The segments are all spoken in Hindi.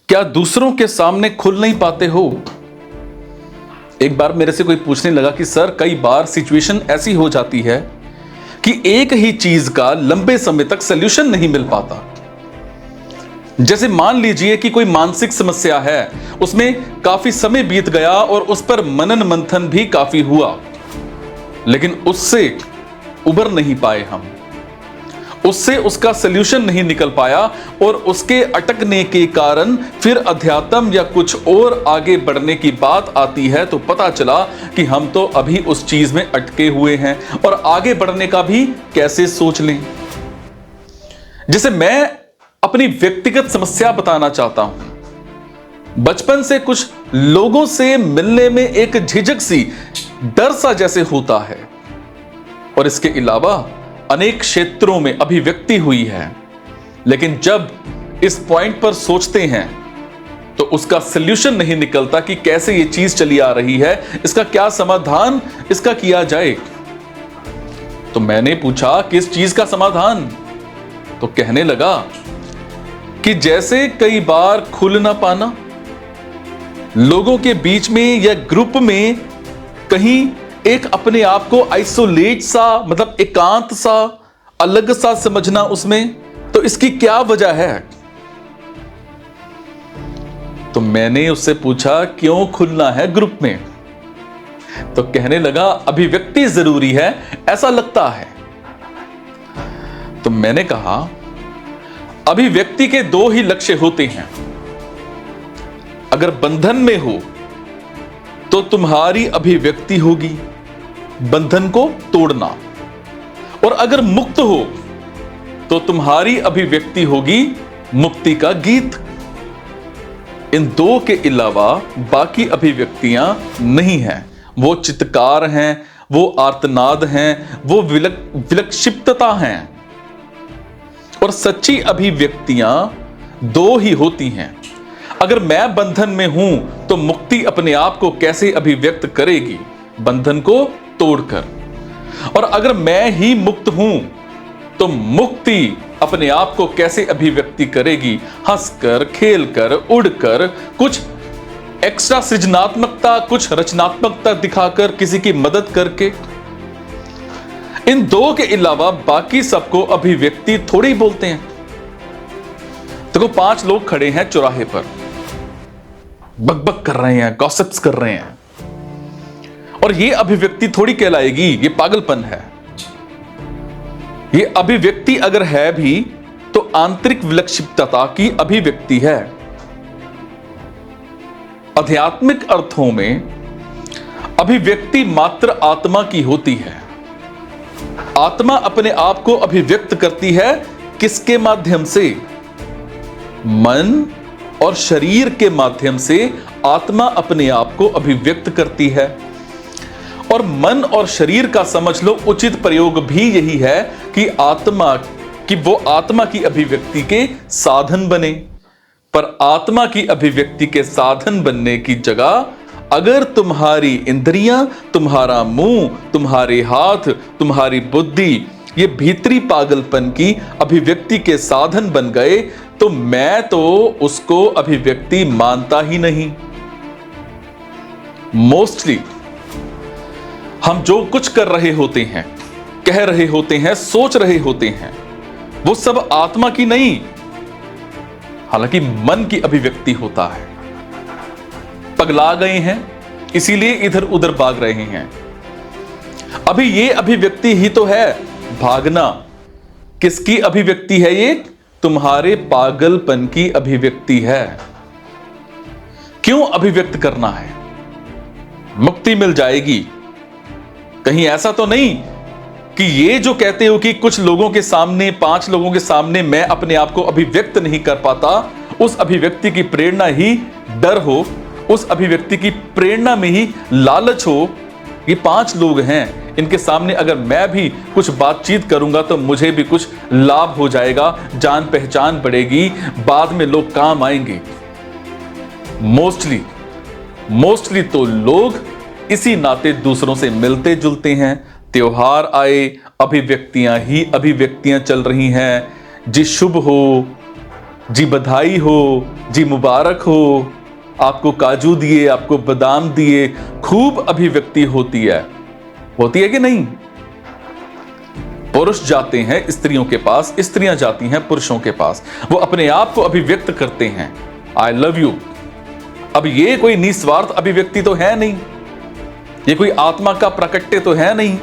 क्या दूसरों के सामने खुल नहीं पाते हो? एक बार मेरे से कोई पूछने लगा कि सर, कई बार सिचुएशन ऐसी हो जाती है कि एक ही चीज का लंबे समय तक सॉल्यूशन नहीं मिल पाता। जैसे मान लीजिए कि कोई मानसिक समस्या है, उसमें काफी समय बीत गया और उस पर मनन मंथन भी काफी हुआ, लेकिन उससे उबर नहीं पाए हम, उससे उसका सॉल्यूशन नहीं निकल पाया और उसके अटकने के कारण फिर अध्यात्म या कुछ और आगे बढ़ने की बात आती है तो पता चला कि हम तो अभी उस चीज में अटके हुए हैं और आगे बढ़ने का भी कैसे सोच लें। जैसे मैं अपनी व्यक्तिगत समस्या बताना चाहता हूं। बचपन से कुछ लोगों से मिलने में एक झिझक सी, डर सा जैसे होता है और इसके अलावा अनेक क्षेत्रों में अभिव्यक्ति हुई है, लेकिन जब इस पॉइंट पर सोचते हैं तो उसका सॉल्यूशन नहीं निकलता कि कैसे ये चीज चली आ रही है, इसका क्या समाधान इसका किया जाए। तो मैंने पूछा किस चीज का समाधान, तो कहने लगा कि जैसे कई बार खुल ना पाना, लोगों के बीच में या ग्रुप में कहीं एक अपने आप को आइसोलेट सा, मतलब एकांत सा, अलग सा समझना उसमें, तो इसकी क्या वजह है। तो मैंने उससे पूछा क्यों खुलना है ग्रुप में, तो कहने लगा अभिव्यक्ति जरूरी है ऐसा लगता है। तो मैंने कहा अभिव्यक्ति के दो ही लक्ष्य होते हैं। अगर बंधन में हो तो तुम्हारी अभिव्यक्ति होगी बंधन को तोड़ना, और अगर मुक्त हो तो तुम्हारी अभिव्यक्ति होगी मुक्ति का गीत। इन दो के अलावा बाकी अभिव्यक्तियां नहीं हैं। वो चित्कार हैं, वो आर्तनाद हैं, वो विलक्षिप्तता हैं। और सच्ची अभिव्यक्तियां दो ही होती हैं। अगर मैं बंधन में हूं तो मुक्ति अपने आप को कैसे अभिव्यक्त करेगी, बंधन को तोड़कर। और अगर मैं ही मुक्त हूं तो मुक्ति अपने आप को कैसे अभिव्यक्ति करेगी, हंसकर, खेलकर, उड़कर, कुछ एक्स्ट्रा सृजनात्मकता, कुछ रचनात्मकता दिखाकर, किसी की मदद करके। इन दो के अलावा बाकी सबको अभिव्यक्ति थोड़ी बोलते हैं। देखो 5 लोग खड़े हैं चौराहे पर, बकबक कर रहे हैं, गॉसिप्स कर रहे हैं, और ये अभिव्यक्ति थोड़ी कहलाएगी, ये पागलपन है। ये अभिव्यक्ति अगर है भी तो आंतरिक विलक्षिप्तता की अभिव्यक्ति है। आध्यात्मिक अर्थों में अभिव्यक्ति मात्र आत्मा की होती है। आत्मा अपने आप को अभिव्यक्त करती है किसके माध्यम से? मन और शरीर के माध्यम से आत्मा अपने आप को अभिव्यक्त करती है। और मन और शरीर का समझ लो उचित प्रयोग भी यही है कि वो आत्मा की अभिव्यक्ति के साधन बने। पर आत्मा की अभिव्यक्ति के साधन बनने की जगह अगर तुम्हारी इंद्रियां, तुम्हारा मुंह, तुम्हारे हाथ, तुम्हारी बुद्धि ये भीतरी पागलपन की अभिव्यक्ति के साधन बन गए तो मैं तो उसको अभिव्यक्ति मानता ही नहीं। मोस्टली हम जो कुछ कर रहे होते हैं, कह रहे होते हैं, सोच रहे होते हैं, वो सब आत्मा की नहीं, हालांकि मन की अभिव्यक्ति होता है। पगला गए हैं इसीलिए इधर उधर भाग रहे हैं। अभी ये अभिव्यक्ति ही तो है भागना। किसकी अभिव्यक्ति है ये? तुम्हारे पागलपन की अभिव्यक्ति है। क्यों अभिव्यक्त करना है? मुक्ति मिल जाएगी। कहीं ऐसा तो नहीं कि ये जो कहते हो कि कुछ लोगों के सामने, 5 लोगों के सामने मैं अपने आप को अभिव्यक्त नहीं कर पाता, उस अभिव्यक्ति की प्रेरणा ही डर हो, उस अभिव्यक्ति की प्रेरणा में ही लालच हो। ये 5 लोग हैं, इनके सामने अगर मैं भी कुछ बातचीत करूंगा तो मुझे भी कुछ लाभ हो जाएगा, जान पहचान बढ़ेगी, बाद में लोग काम आएंगे। मोस्टली तो लोग इसी नाते दूसरों से मिलते जुलते हैं। त्योहार आए, अभिव्यक्तियां ही अभिव्यक्तियां चल रही हैं। जी शुभ हो, जी बधाई हो, जी मुबारक हो, आपको काजू दिए, आपको बादाम दिए, खूब अभिव्यक्ति होती है कि नहीं? पुरुष जाते हैं स्त्रियों के पास, स्त्रियां जाती हैं पुरुषों के पास, वो अपने आप को अभिव्यक्त करते हैं, आई लव यू। अब ये कोई निस्वार्थ अभिव्यक्ति तो है नहीं, ये कोई आत्मा का प्रकट्य तो है नहीं।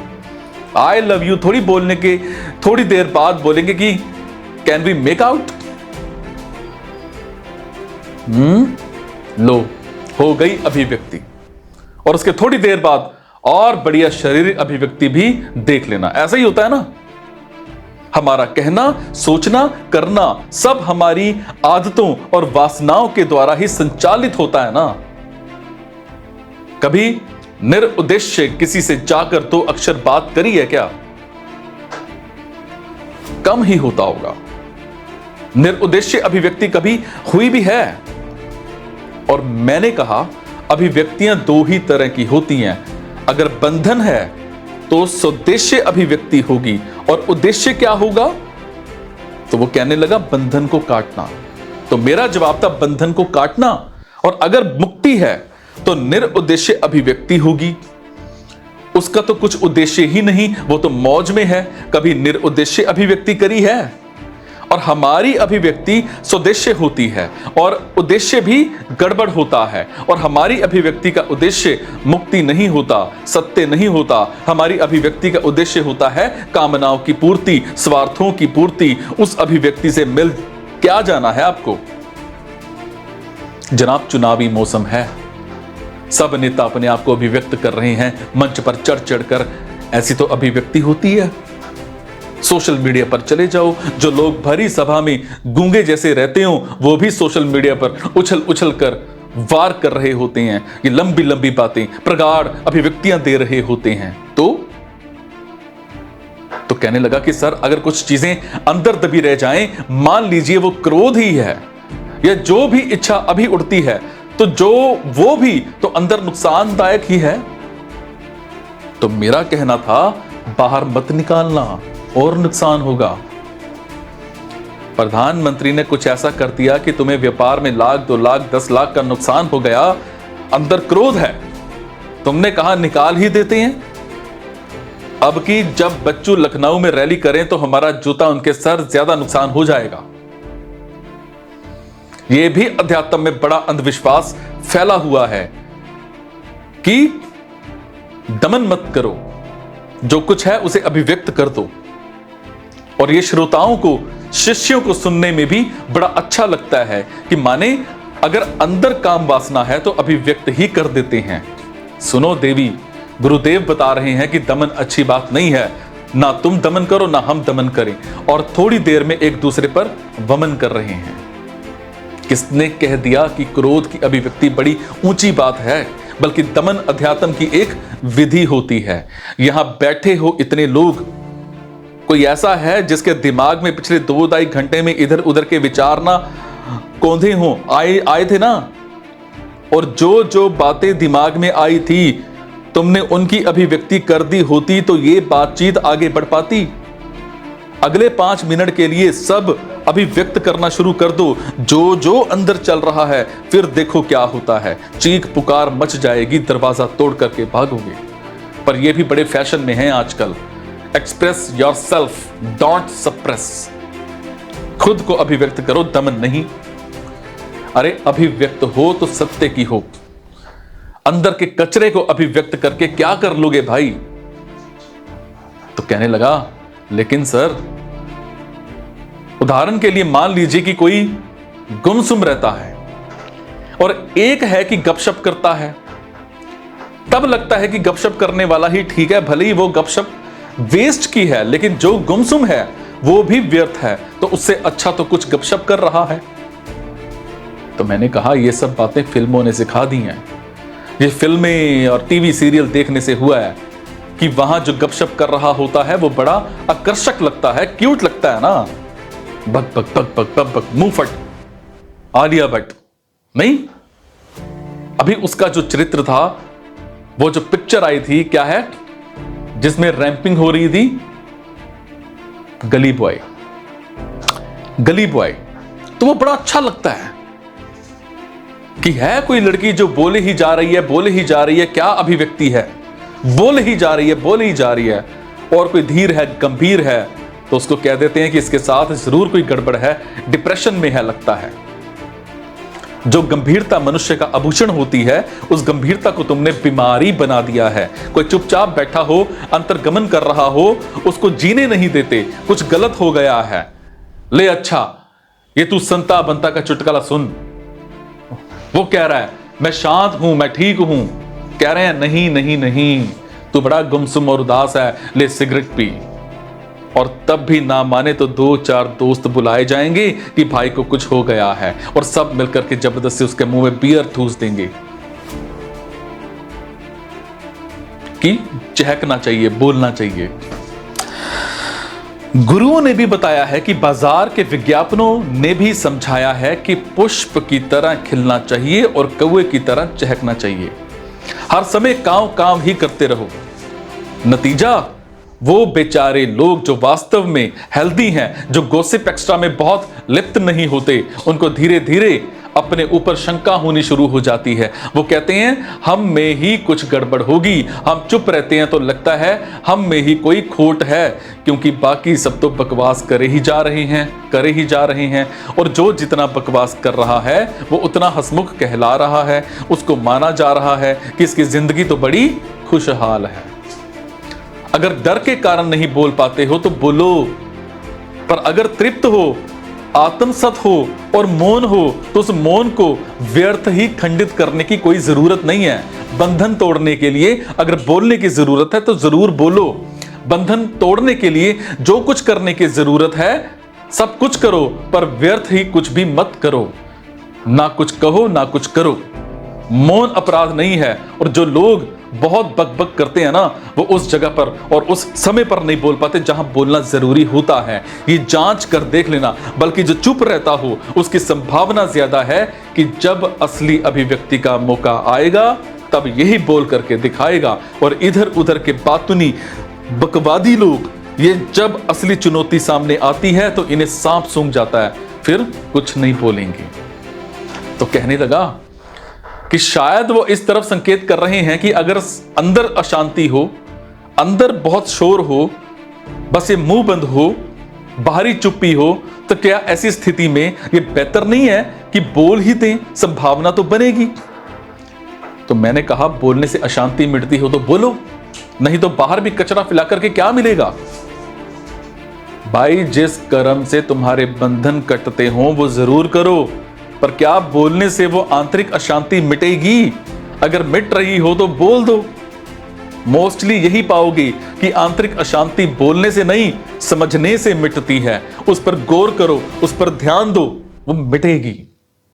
आई लव यू थोड़ी बोलने के थोड़ी देर बाद बोलेंगे कि कैन वी मेक आउट। लो, हो गई अभिव्यक्ति, और उसके थोड़ी देर बाद और बढ़िया शारीरिक अभिव्यक्ति भी देख लेना। ऐसा ही होता है ना, हमारा कहना, सोचना, करना सब हमारी आदतों और वासनाओं के द्वारा ही संचालित होता है ना। कभी निरुद्देश्य किसी से जाकर दो अक्षर बात करी है क्या? कम ही होता होगा। निरुद्देश्य अभिव्यक्ति कभी हुई भी है? और मैंने कहा अभिव्यक्तियां दो ही तरह की होती हैं। अगर बंधन है तो स्वदेश्य अभिव्यक्ति होगी, और उद्देश्य क्या होगा? तो वो कहने लगा बंधन को काटना। तो मेरा जवाब था बंधन को काटना। और अगर मुक्ति है तो निरुद्देश्य अभिव्यक्ति होगी। उसका तो कुछ उद्देश्य ही नहीं, वो तो मौज में है। कभी निरुद्देश्य अभिव्यक्ति करी है? और हमारी अभिव्यक्ति स्वदेश्य होती है, और उद्देश्य भी गड़बड़ होता है। और हमारी अभिव्यक्ति का उद्देश्य मुक्ति नहीं होता, सत्य नहीं होता। हमारी अभिव्यक्ति का उद्देश्य होता है कामनाओं की पूर्ति, स्वार्थों की पूर्ति। उस अभिव्यक्ति से मिल क्या जाना है आपको? जनाब, चुनावी मौसम है, सब नेता अपने आप को अभिव्यक्त कर रहे हैं मंच पर चढ़ चढ़कर। ऐसी तो अभिव्यक्ति होती है। सोशल मीडिया पर चले जाओ, जो लोग भरी सभा में गूंगे जैसे रहते हो, वो भी सोशल मीडिया पर उछल उछल कर वार कर रहे होते हैं। ये लंबी लंबी बातें, प्रगाढ़ अभिव्यक्तियां दे रहे होते हैं। तो कहने लगा कि सर, अगर कुछ चीजें अंदर दबी रह जाएं, मान लीजिए वो क्रोध ही है या जो भी इच्छा अभी उठती है, तो वो भी तो अंदर नुकसानदायक ही है। तो मेरा कहना था बाहर मत निकालना और नुकसान होगा। प्रधानमंत्री ने कुछ ऐसा कर दिया कि तुम्हें व्यापार में लाख, 2 लाख, 10 लाख का नुकसान हो गया, अंदर क्रोध है, तुमने कहा निकाल ही देते हैं। अब की जब बच्चू लखनऊ में रैली करें तो हमारा जूता उनके सर, ज्यादा नुकसान हो जाएगा। यह भी अध्यात्म में बड़ा अंधविश्वास फैला हुआ है कि दमन मत करो, जो कुछ है उसे अभिव्यक्त कर दो। और ये श्रोताओं को, शिष्यों को सुनने में भी बड़ा अच्छा लगता है कि माने अगर अंदर काम वासना है तो अभिव्यक्त ही कर देते हैं। सुनो देवी, गुरुदेव बता रहे हैं कि दमन अच्छी बात नहीं है, ना तुम दमन करो ना हम दमन करें, और थोड़ी देर में एक दूसरे पर वमन कर रहे हैं। किसने कह दिया कि क्रोध की अभिव्यक्ति बड़ी ऊंची बात है? बल्कि दमन अध्यात्म की एक विधि होती है। यहां बैठे हो इतने लोग, कोई ऐसा है जिसके दिमाग में पिछले 2-2.5 घंटे में इधर उधर के विचार ना कौंधे हों? आए थे ना, और जो बातें दिमाग में आई थी, तुमने उनकी अभिव्यक्ति कर दी होती तो ये बातचीत आगे बढ़ पाती। अगले 5 मिनट के लिए सब अभिव्यक्त करना शुरू कर दो, जो अंदर चल रहा है, फिर देखो क्या होता है। चीख पुकार मच जाएगी, दरवाजा तोड़ करके भागोगे। पर यह भी बड़े फैशन में है आजकल। Express yourself, don't suppress. खुद को अभिव्यक्त करो, दमन नहीं। अरे अभिव्यक्त हो तो सत्य की हो, अंदर के कचरे को अभिव्यक्त करके क्या कर लोगे भाई? तो कहने लगा, लेकिन सर, उदाहरण के लिए मान लीजिए कि कोई गुमसुम रहता है और एक है कि गपशप करता है, तब लगता है कि गपशप करने वाला ही ठीक है, भले ही वो गपशप वेस्ट की है, लेकिन जो गुमसुम है वो भी व्यर्थ है, तो उससे अच्छा तो कुछ गपशप कर रहा है। तो मैंने कहा ये सब बातें फिल्मों ने सिखा दी हैं। ये फिल्में और टीवी सीरियल देखने से हुआ है कि वहां जो गपशप कर रहा होता है वो बड़ा आकर्षक लगता है, क्यूट लगता है ना। बक बक बक बक बक बक, मुंह फट, आलिया भट्ट नहीं, अभी उसका जो चरित्र था, वो जो पिक्चर आई थी, क्या है, जिसमें रैंपिंग हो रही थी, गली बॉय। तो वो बड़ा अच्छा लगता है कि है कोई लड़की जो बोले ही जा रही है, बोले ही जा रही है, क्या अभिव्यक्ति है, बोले ही जा रही है, बोले ही जा रही है। और कोई धीर है, गंभीर है, तो उसको कह देते हैं कि इसके साथ जरूर कोई गड़बड़ है, डिप्रेशन में है लगता है। जो गंभीरता मनुष्य का आभूषण होती है, उस गंभीरता को तुमने बीमारी बना दिया है। कोई चुपचाप बैठा हो, अंतर्गमन कर रहा हो, उसको जीने नहीं देते, कुछ गलत हो गया है। ले अच्छा, ये तू संता बंता का चुटकुला सुन। वो कह रहा है मैं शांत हूं, मैं ठीक हूं। कह रहे हैं नहीं नहीं नहीं, तू बड़ा गुमसुम और उदास है, ले सिगरेट पी। और तब भी ना माने तो 2-4 दोस्त बुलाए जाएंगे कि भाई को कुछ हो गया है, और सब मिलकर के जबरदस्ती उसके मुंह में बियर ठूस देंगे कि चहकना चाहिए, बोलना चाहिए। गुरुओं ने भी बताया है कि बाजार के विज्ञापनों ने भी समझाया है कि पुष्प की तरह खिलना चाहिए और कौवे की तरह चहकना चाहिए। हर समय कांव कांव ही करते रहो। नतीजा, वो बेचारे लोग जो वास्तव में हेल्दी हैं, जो गॉसिप एक्स्ट्रा में बहुत लिप्त नहीं होते, उनको धीरे धीरे अपने ऊपर शंका होनी शुरू हो जाती है। वो कहते हैं हम में ही कुछ गड़बड़ होगी। हम चुप रहते हैं तो लगता है हम में ही कोई खोट है, क्योंकि बाकी सब तो बकवास करे ही जा रहे हैं। और जो जितना बकवास कर रहा है वो उतना हंसमुख कहला रहा है, उसको माना जा रहा है कि इसकी जिंदगी तो बड़ी खुशहाल है। अगर डर के कारण नहीं बोल पाते हो तो बोलो, पर अगर तृप्त हो, आत्मसत हो और मौन हो तो उस मौन को व्यर्थ ही खंडित करने की कोई जरूरत नहीं है। बंधन तोड़ने के लिए अगर बोलने की जरूरत है तो जरूर बोलो। बंधन तोड़ने के लिए जो कुछ करने की जरूरत है सब कुछ करो, पर व्यर्थ ही कुछ भी मत करो। ना कुछ कहो ना कुछ करो। मौन अपराध नहीं है, और जो लोग बहुत बकबक करते हैं ना, वो उस जगह पर और उस समय पर नहीं बोल पाते जहां बोलना जरूरी होता है। ये जांच कर देख लेना। बल्कि जो चुप रहता हो उसकी संभावना ज्यादा है कि जब असली अभिव्यक्ति का मौका आएगा तब यही बोल करके दिखाएगा। और इधर उधर के बातुनी बकवादी लोग, ये जब असली चुनौती सामने आती है तो इन्हें सांप सूंघ जाता है, फिर कुछ नहीं बोलेंगे। तो कहने लगा कि शायद वो इस तरफ संकेत कर रहे हैं कि अगर अंदर अशांति हो, अंदर बहुत शोर हो, बस ये मुंह बंद हो, बाहरी चुप्पी हो, तो क्या ऐसी स्थिति में ये बेहतर नहीं है कि बोल ही दें, संभावना तो बनेगी। तो मैंने कहा बोलने से अशांति मिटती हो तो बोलो, नहीं तो बाहर भी कचरा फैला करके क्या मिलेगा। भाई जिस कर्म से तुम्हारे बंधन कटते हो वो जरूर करो, पर क्या बोलने से वो आंतरिक अशांति मिटेगी? अगर मिट रही हो तो बोल दो। मोस्टली यही पाओगे कि आंतरिक अशांति बोलने से नहीं, समझने से मिटती है। उस पर गौर करो, उस पर ध्यान दो, वो मिटेगी।